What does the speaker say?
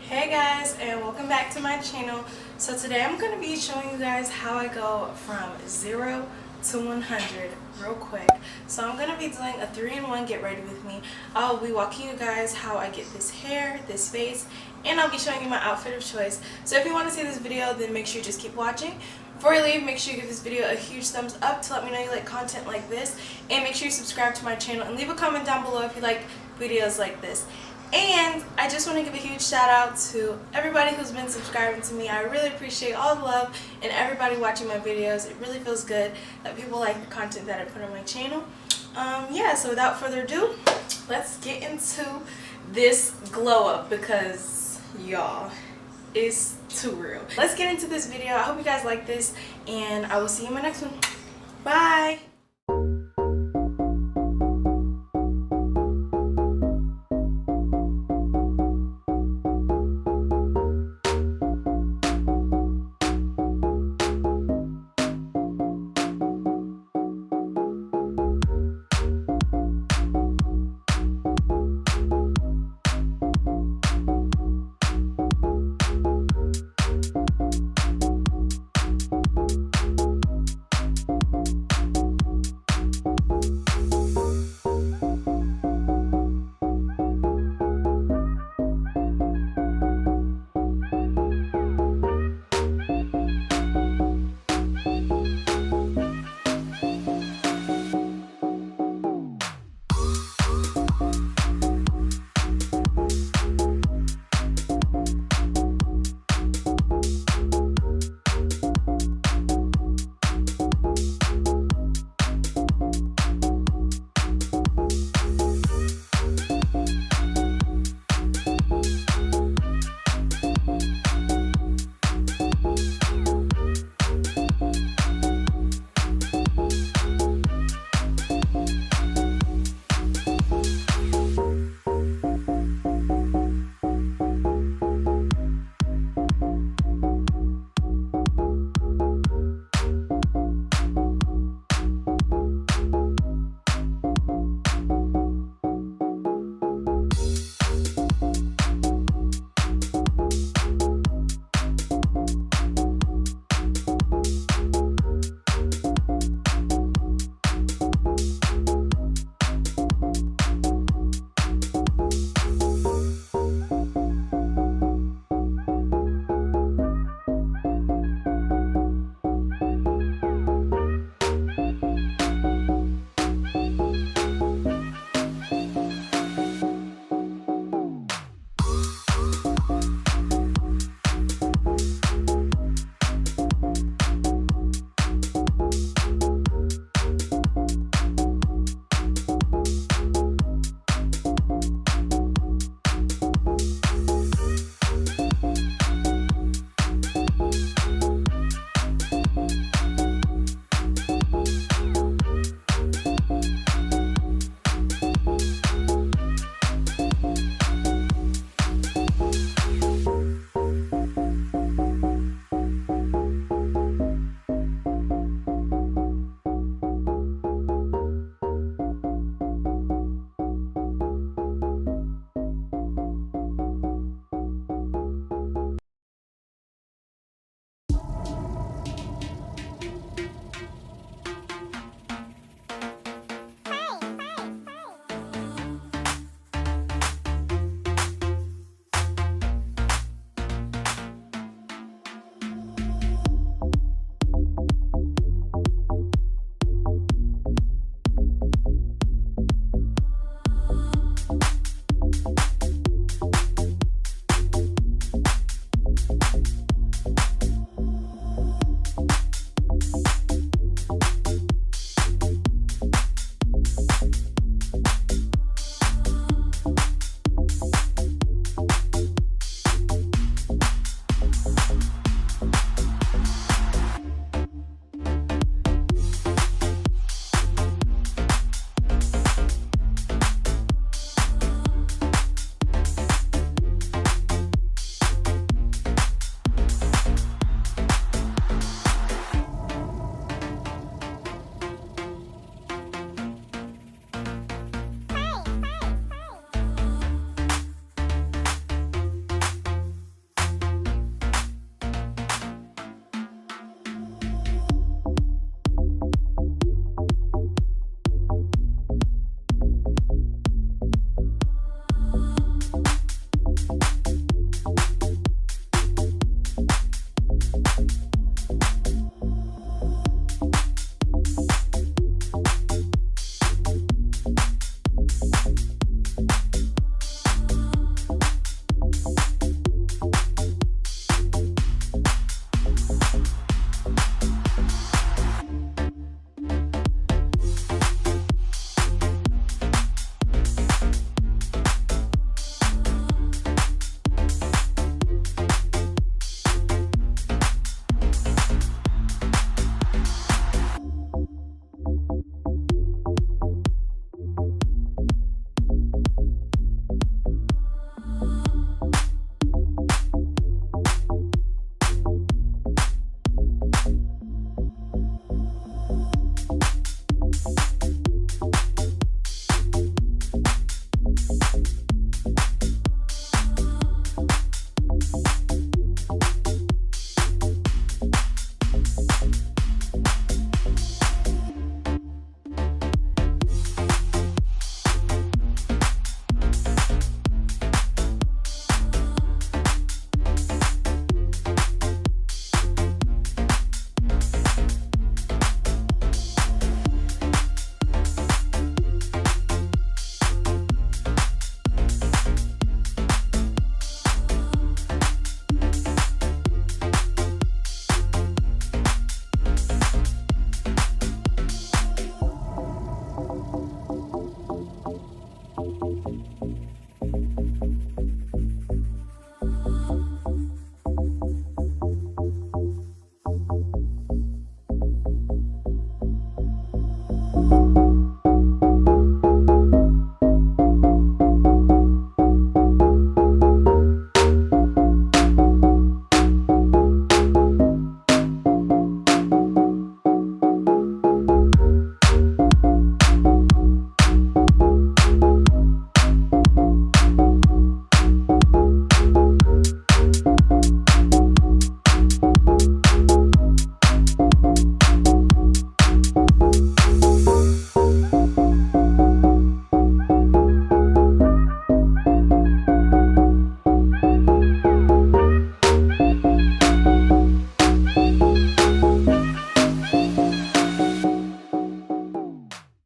Hey guys, and welcome back to my channel. So today I'm going to be showing you guys how I go from 0 to 100 real quick. So I'm going to be doing a 3-in-1 get ready with me. I'll be walking you guys how I get this hair, this face, and I'll be showing you my outfit of choice. So if you want to see this video, then make sure you just keep watching. Before you leave, make sure you give this video a huge thumbs up to let me know you like content like this, and make sure you subscribe to my channel and leave a comment down below if you like videos like this. And I just want to give a huge shout out to everybody who's been subscribing to me. I really appreciate all the love and everybody watching my videos. It really feels good that people like the content that I put on my channel. Yeah, so without further ado, let's get into this glow up because y'all, it's too real. Let's get into this video. I hope you guys like this, and I will see you in my next one. Bye!